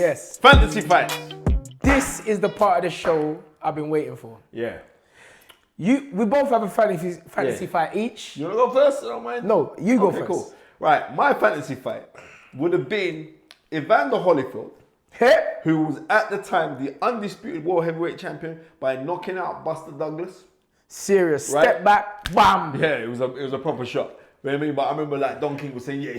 Yes. Fantasy fights. This is the part of the show I've been waiting for. Yeah. We both have a fantasy fight each. You want to go first? I don't mind. No, you go Okay, first. Cool. Right, my fantasy fight would have been Evander Holyfield, who was at the time the undisputed world heavyweight champion by knocking out Buster Douglas. Serious. Right? Step back, bam. Yeah, it was a proper shot. You know what I mean? But I remember like Don King was saying, yeah,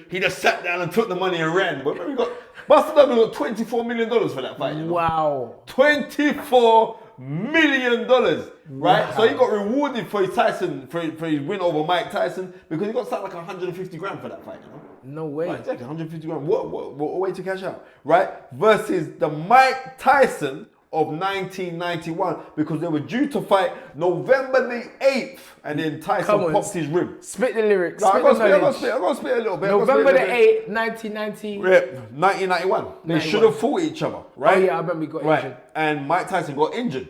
he just sat down and took the money and ran. But remember, Buster Douglas got $24 million for that fight. You know? Wow. $24 million, right? Wow. So he got rewarded for his Tyson, for his win over Mike Tyson, because he got something like 150 grand for that fight, you know? No way. Right, exactly, 150 grand. What a way to cash out, right? Versus the Mike Tyson of 1991, because they were due to fight November the 8th, and then Tyson popped his rib. Spit the lyrics. No, spit I'm the going to spit a little bit. November the 8th, 1990. Yeah, 1991. They should have fought each other, right? Oh yeah, I remember he got injured. And Mike Tyson got injured.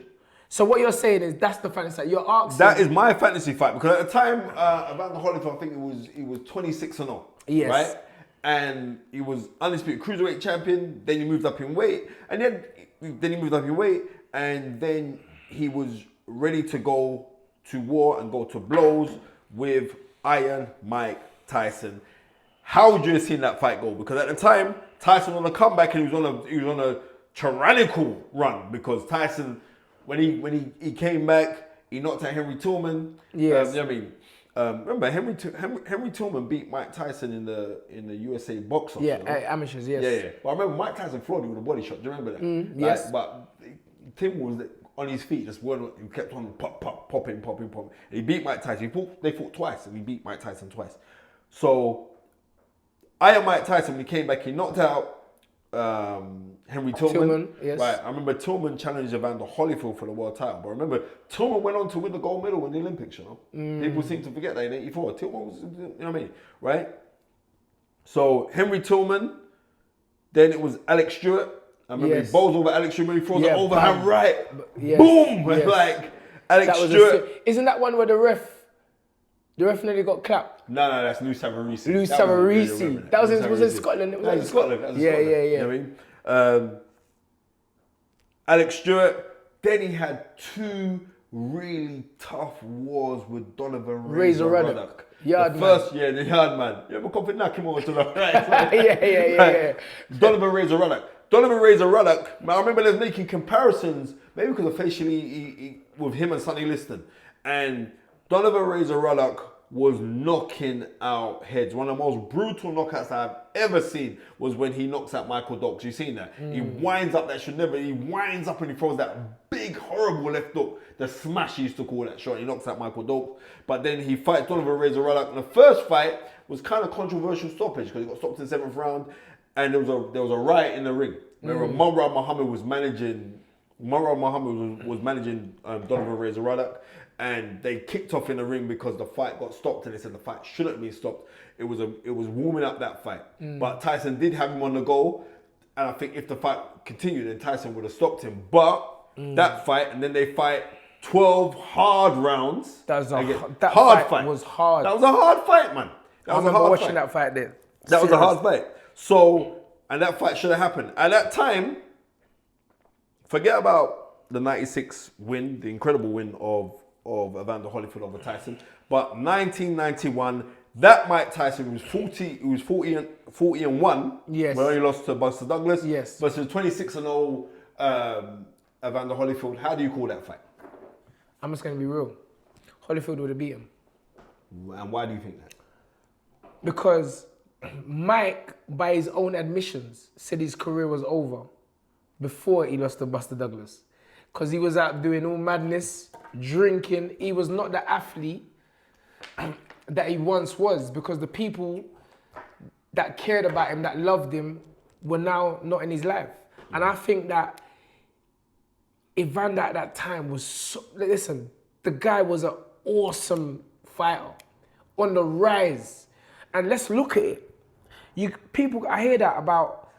So what you're saying is that's the fantasy fight. You're asking. That is my fantasy fight, because at the time, Evander Holyfield, I think he was 26-0. Yes. Right? And he was undisputed cruiserweight champion. Then he moved up in weight, and then he moved up in weight, and then he was ready to go to war and go to blows with Iron Mike Tyson. How would you have seen that fight go? Because at the time, Tyson was on a comeback, and he was on a tyrannical run, because Tyson, when he came back, he knocked out Henry Tillman. Yes. You know what I mean? Remember, Henry Tillman beat Mike Tyson in the USA box. Yeah, amateurs, yes. Yeah. But I remember Mike Tyson floored him with a body shot. Do you remember that? Yes. But Tim was on his feet, just he kept on popping. And he beat Mike Tyson. They fought twice, and he beat Mike Tyson twice. So, Mike Tyson, when he came back, he knocked out Henry Tillman. Yes. Right. I remember Tillman challenged Evander Holyfield for the world title. But remember, Tillman went on to win the gold medal in the Olympics, you know? People seem to forget that in 84. Tillman was, you know what I mean? Right? So, Henry Tillman, then it was Alex Stewart. I remember he bowls over Alex Stewart, he throws an overhand right. Yes. Boom! Yes. Like, Alex Stewart. Isn't that one where the ref nearly got clapped? No, that's Lou Savarese. Lou Savarese. That was in Scotland. It was in Scotland. Yeah. You know what I mean? Alex Stewart. Then he had two really tough wars with Donovan Razor Ruddock. The Yard Man. You ever come to knock him over to the right? Yeah. Donovan Razor Ruddock. Donovan Razor Ruddock, I remember they was making comparisons, maybe because of facially with him and Sonny Liston. And Donovan Razor Ruddock was knocking out heads. One of the most brutal knockouts I've ever seen was when he knocks out Michael Doaks. You seen that? He winds up he winds up and he throws that big, horrible left hook. The smash he used to call that shot. He knocks out Michael Doaks. But then he fights Donovan Razor Ruddock. And the first fight was kind of controversial stoppage because he got stopped in the 7th round. And there was a riot in the ring. Remember, Murad Muhammad was managing Donovan Razor Ruddock, and they kicked off in the ring because the fight got stopped, and they said the fight shouldn't be stopped. It was warming up that fight. But Tyson did have him on the go, and I think if the fight continued, then Tyson would have stopped him. But that fight, and then they fight 12 hard rounds. That fight was hard. That was a hard fight, man. I remember watching that fight there. That was a hard fight. So, and that fight should have happened. At that time, forget about the 96 win, the incredible win of Evander Holyfield over Tyson. But 1991, that Mike Tyson was 40 and 1. Yes. When he lost to Buster Douglas. Yes. Versus 26-0 Evander Holyfield. How do you call that fight? I'm just going to be real. Holyfield would have beat him. And why do you think that? Because Mike, by his own admissions, said his career was over before he lost to Buster Douglas. Because he was out doing all madness, drinking. He was not the athlete that he once was, because the people that cared about him, that loved him, were now not in his life. And I think that Evander at that time was listen, the guy was an awesome fighter, on the rise. And let's look at it. I hear that about,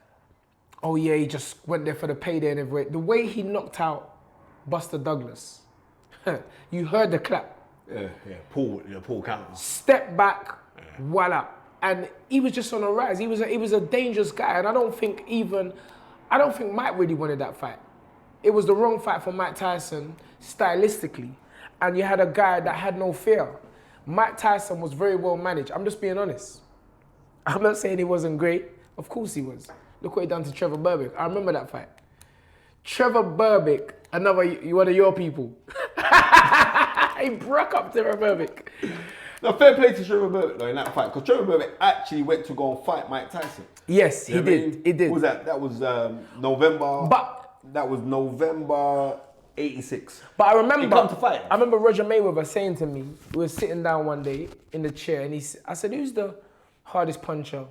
oh yeah, he just went there for the payday and everything. The way he knocked out Buster Douglas, you heard the clap. Yeah, Paul counter. Step back, voila. And he was just on a rise. He was a dangerous guy. And I don't think even I don't think Mike really wanted that fight. It was the wrong fight for Mike Tyson stylistically. And you had a guy that had no fear. Mike Tyson was very well managed. I'm just being honest. I'm not saying he wasn't great. Of course he was. Look what he done to Trevor Berbick. I remember that fight. Trevor Berbick, one of your people. He broke up Trevor Berbick. Now, fair play to Trevor Berbick though in that fight, because Trevor Berbick actually went to go and fight Mike Tyson. Yes, he did. He did. What was that? That was November. But that was November '86. But I remember, he come to fight. I remember Roger Mayweather saying to me, we were sitting down one day in the chair, and I said, "Who's the hardest puncher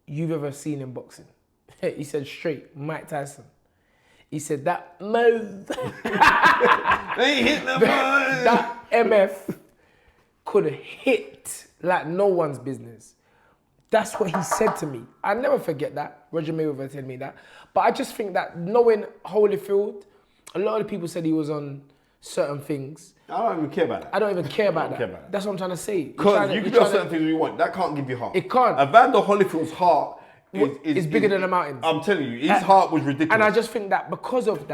you've ever seen in boxing?" He said straight, Mike Tyson. He said that move. They hit the ball. That MF could hit like no one's business. That's what he said to me. I never forget that. Roger Mayweather told me that. But I just think that knowing Holyfield, a lot of people said he was on certain things. I don't even care about that. I don't even care about I don't that. care about that. That's what I'm trying to say. Because you can do certain things you want. That can't give you heart. It can't. Evander Holyfield's heart is bigger than the mountains. I'm telling you, his heart was ridiculous. And I just think that because of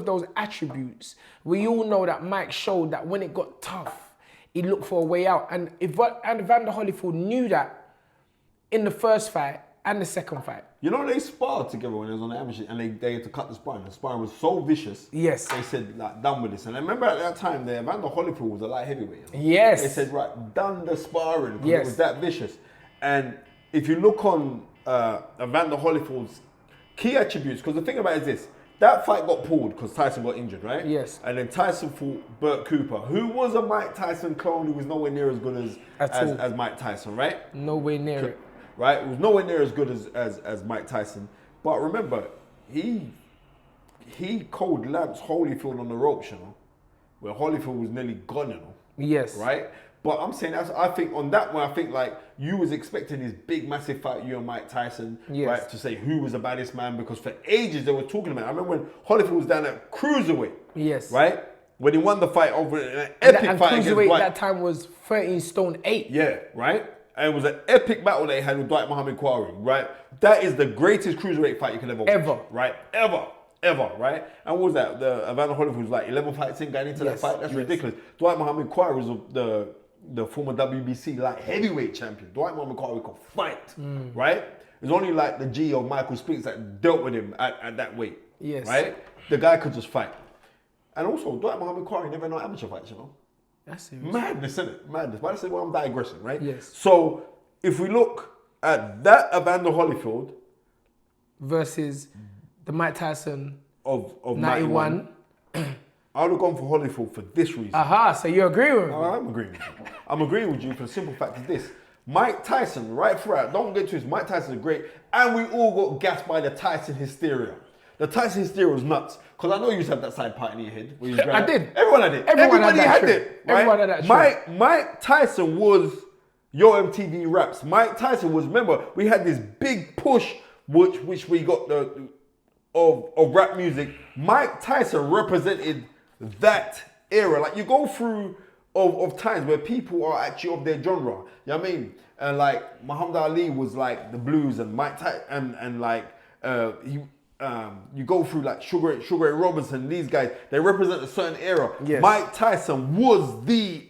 those attributes, we all know that Mike showed that when it got tough, he looked for a way out. And Evander Holyfield knew that in the first fight and the second fight. You know, they sparred together when they was on the amateur, and they had to cut the sparring. The sparring was so vicious. Yes. They said, like, done with this. And I remember at that time, Evander Holyfield was a light heavyweight. You know? Yes. They said, right, done the sparring, because Yes. it was that vicious. And if you look on Evander Holyfield's key attributes, because the thing about it is this, that fight got pulled because Tyson got injured, right? Yes. And then Tyson fought Burt Cooper, who was a Mike Tyson clone who was nowhere near as good as Mike Tyson, right? Nowhere near it. Right? It was nowhere near as good as Mike Tyson. But remember, he cold lamps Holyfield on the ropes, you know, where Holyfield was nearly gone, you know. Yes. Right? But I'm saying, I think on that one, I think like you was expecting this big, massive fight, you and Mike Tyson, Yes. right? To say who was the baddest man, because for ages they were talking about it. I remember when Holyfield was down at cruiserweight. Yes. Right? When he won the fight over an epic fight against cruiserweight Dwight. that time was 13 stone 8. Yeah, right? And it was an epic battle they had with Dwight Muhammad Quarry, right? That is the greatest cruiserweight fight you can ever watch. Ever. Right? Ever, right? And what was that? The Evander Holyfield was like 11 fights in going into that fight. That's ridiculous. Dwight Muhammad Quarry was the former WBC light heavyweight champion. Dwight Muhammad Quarry could fight, right? It was only like the G of Michael Spinks that dealt with him at that weight. Yes. Right? The guy could just fight. And also, Dwight Muhammad Quarry never know amateur fights, you know? That's serious. Madness, isn't it? Madness. Why say, well, I'm digressing, right? Yes. So, if we look at that Evander Holyfield versus the Mike Tyson of 91. I would have gone for Holyfield for this reason. Aha, so you agree with me? I'm agreeing with you. I'm agreeing with you for the simple fact of this. Mike Tyson, right throughout, don't get to this, Mike Tyson is great, and we all got gassed by the Tyson hysteria. The Tyson hysteria was nuts, because I know you used to have that side part in your head. Where you I did. Everyone had it. Everybody had that it. Right? Everyone had that Mike Tyson was your MTV Raps. Mike Tyson was, remember, we had this big push, which we got of rap music. Mike Tyson represented that era. Like, you go through of times where people are actually of their genre. You know what I mean? And like Muhammad Ali was like the blues, and Mike Tyson and like you go through like Sugar Ray Robinson. These guys, they represent a certain era. Yes. Mike Tyson was the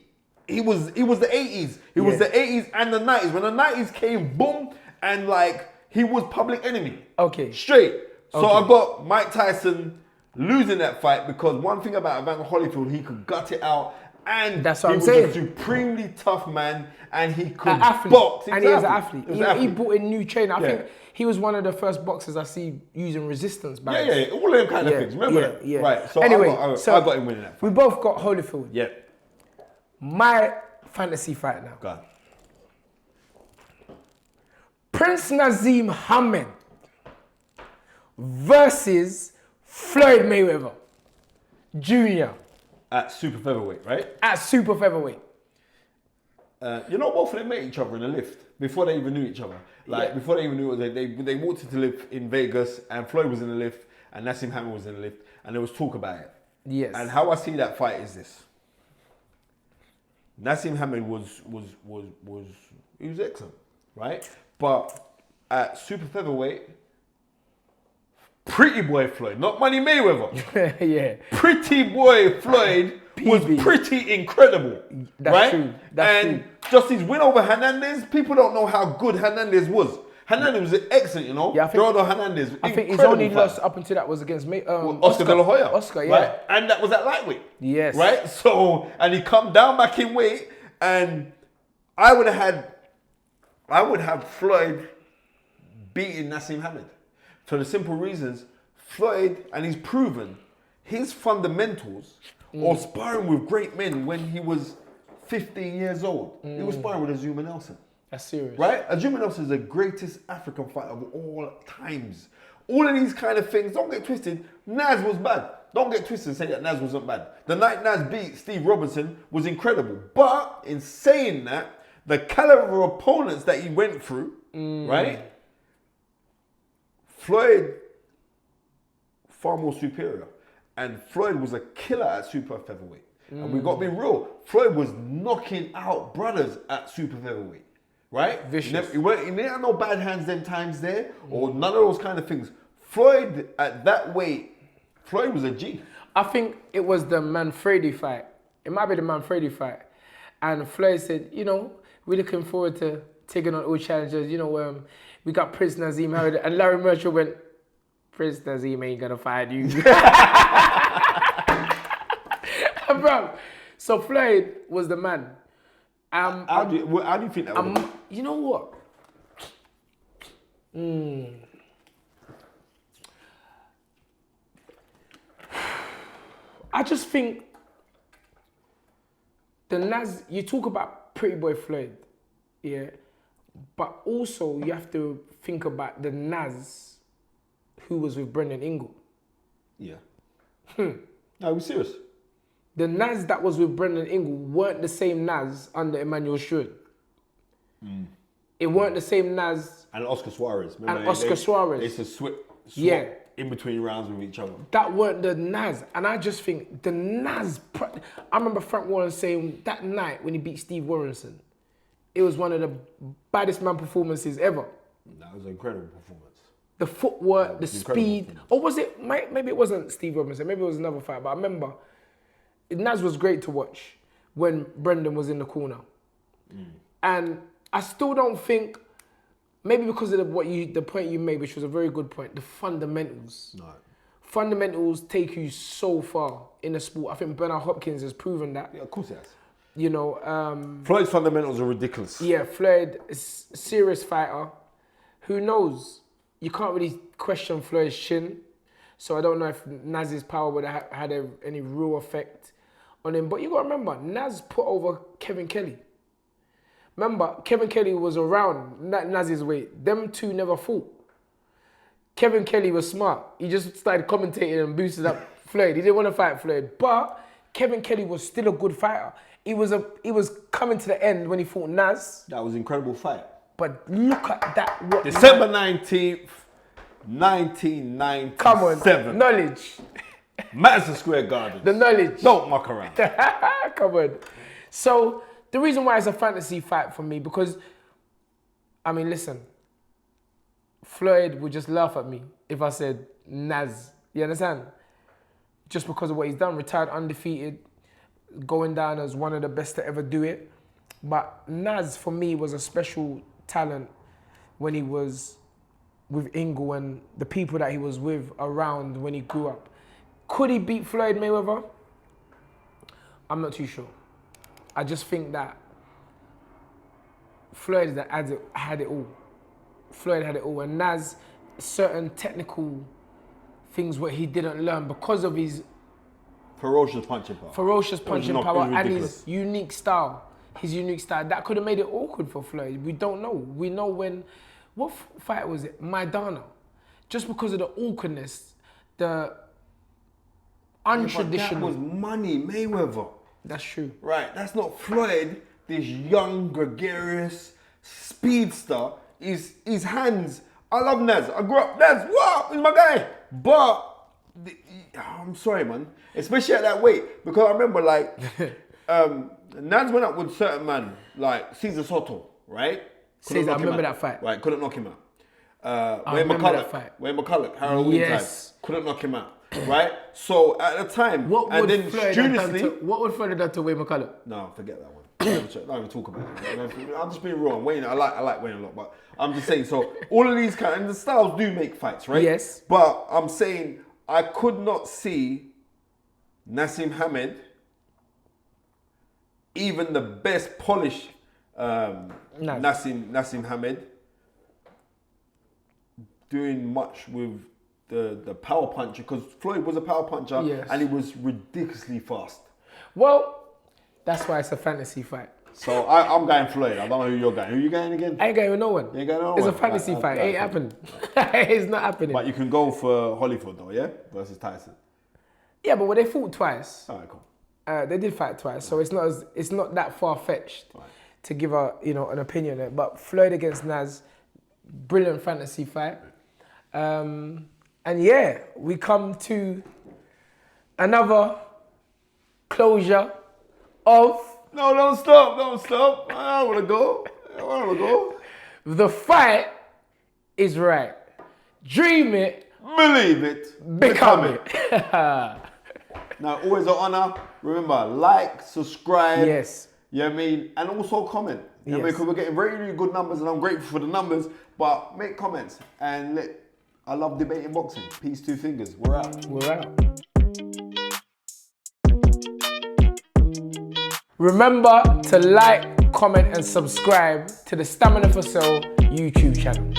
80s. He was the 80s and the 90s. When the 90s came, boom, and like he was Public Enemy. Okay. Straight. So Okay. I got Mike Tyson losing that fight, because one thing about Evander Holyfield, he could gut it out, and That's what he I'm was saying. a supremely tough man, and he could An athlete. box. And he was an athlete. He was He, an athlete. he brought in new training. I Yeah. think he was one of the first boxers I see using resistance bands. Yeah, all of them kind of things. Remember that? Yeah. Right. So anyway, I so got him winning that we fight. both got Holyfield. Yeah. My fantasy fight now. Go on. Prince Naseem Hamed versus Floyd Mayweather Jr. At super featherweight, right? at super featherweight. You know, both of them met each other in the lift before they even knew each other. Like, Yeah. before they even knew it, they walked into the lift in Vegas, and Floyd was in the lift, and Naseem Hamed was in the lift, and there was talk about it. Yes. And how I see that fight is this: Naseem Hamed was excellent, right? But at super featherweight, Pretty boy Floyd, not Money Mayweather. Yeah. Pretty boy Floyd was PB. pretty incredible. That's right? true. That's and true. just his win over Hernandez, people don't know how good Hernandez was. Hernandez was excellent, you know. Yeah, I think- Gerardo Hernandez. I think his incredible only fighter. loss up until that was against Oscar De La Hoya. Oscar, yeah. Right? And that was at lightweight. Yes. Right? So, and he come down back in weight, and I would have Floyd beating Naseem Hamed. For the simple reasons, Floyd, and he's proven his fundamentals or sparring with great men when he was 15 years old. He was sparring with Azuma Nelson. That's serious. Right? Azuma Nelson is the greatest African fighter of all times. All of these kind of things, don't get twisted. Naz was bad. Don't get twisted and say that Naz wasn't bad. The night Naz beat Steve Robinson was incredible. But in saying that, the caliber of opponents that he went through, right? Floyd, far more superior. And Floyd was a killer at super featherweight. And we got to be real. Floyd was knocking out brothers at super featherweight. Right? Vicious. He didn't have no bad hands them times there, or none of those kind of things. Floyd, at that weight, Floyd was a G. I think it was the Manfredi fight. It might be the Manfredi fight. And Floyd said, you know, we're looking forward to taking on all challengers. You know, we got Prince Naseem Hamed. And Larry Merchant went, Prince Naseem ain't gonna fight you. Bro, so Floyd was the man. How do you think that would have You know what? I just think the Naz, you talk about Pretty Boy Floyd, yeah, but also you have to think about the Naz who was with Brendan Ingle. Yeah. No, we're serious. The Naz that was with Brendan Ingle weren't the same Naz under Emmanuel Stewart. It weren't the same Naz. And Oscar Suarez. Remember, And Oscar Suarez. They used to swap Yeah. in between rounds with each other. That weren't the Naz. And I just think the Naz... I remember Frank Warren saying that night when he beat Steve Warrenson, it was one of the baddest man performances ever. That was an incredible performance. The footwork, the incredible speed. performance. Or was it... Maybe it wasn't Steve Robinson. Maybe it was another fight. But I remember Naz was great to watch when Brendan was in the corner. And I still don't think... Maybe because of the point you made, which was a very good point, the fundamentals. No. Fundamentals take you so far in the sport. I think Bernard Hopkins has proven that. Yeah, of course it has. You know, Floyd's fundamentals are ridiculous. yeah, Floyd is a serious fighter. Who knows? You can't really question Floyd's chin. So I don't know if Naz's power would have had any real effect on him. But you got to remember, Naz put over Kevin Kelly. Remember, Kevin Kelly was around Naz's weight. Them two never fought. Kevin Kelly was smart. He just started commentating and boosted up Floyd. He didn't want to fight Floyd. But Kevin Kelly was still a good fighter. He was coming to the end when he fought Naz. That was an incredible fight. But look at that. What December 19th, 1997. Come on. Knowledge. Madison Square Garden. The knowledge. Don't muck around. Come on. So, the reason why it's a fantasy fight for me, because, I mean, listen, Floyd would just laugh at me if I said Naz. You understand? Just because of what he's done, retired undefeated, going down as one of the best to ever do it. But Naz, for me, was a special talent when he was with Ingle and the people that he was with around when he grew up. Could he beat Floyd Mayweather? I'm not too sure. I just think that Floyd had it all. Floyd had it all. And Naz, certain technical things where he didn't learn because of his Ferocious punching power. And his unique style. That could have made it awkward for Floyd. We don't know. We know when... What fight was it? Maidana. Just because of the awkwardness, the untraditional... That was Money Mayweather. That's true. Right, that's not Floyd, this young, gregarious speedster. His hands, I love Naz. I grew up, Naz, wow, he's my guy. But, I'm sorry, man. Especially at that weight. Because I remember, like, Naz went up with certain man, like Cesar Soto, right? Cesar, I remember that fight. Right, couldn't knock him out. Wayne remember that fight. McCulloch, Harold Wing Yes. time, couldn't knock him out, right? So at the time, What and would then Floyd have done studiously, what would Floyd have done to Wayne McCulloch? no, forget that one. Don't even talk about it. I'm just being real. Wayne, I like Wayne a lot, but I'm just saying. So all of these and the styles do make fights, right? Yes. But I'm saying I could not see Naseem Hamed, even the best polished Naseem Hamed, doing much with the power puncher, because Floyd was a power puncher, Yes. and he was ridiculously fast. Well, that's why it's a fantasy fight. So I'm going Floyd. I don't know who you're going. Who are you going again? I ain't going with no one. You ain't going with no It's a one? fantasy Right, fight. right, It ain't happening. It's not happening. But you can go for Holyfield though, yeah? Versus Tyson. Yeah, but when they fought twice, Alright, cool. they did fight twice, so it's not that far fetched to give an opinion on it. But Floyd against Nas, brilliant fantasy fight. And yeah, we come to another closure of No, don't stop. I wanna go. The Fight Is Right. Dream it, Believe it. become it. Now, always an honor. Remember, like, subscribe. Yes. You know what I mean? And also comment. You know what I mean? Yes. Because we're getting very, really good numbers, and I'm grateful for the numbers. But make comments. And I love debating boxing. Peace, two fingers. We're out. We're out. Remember to like, comment, and subscribe to the Stamina for Sale YouTube channel.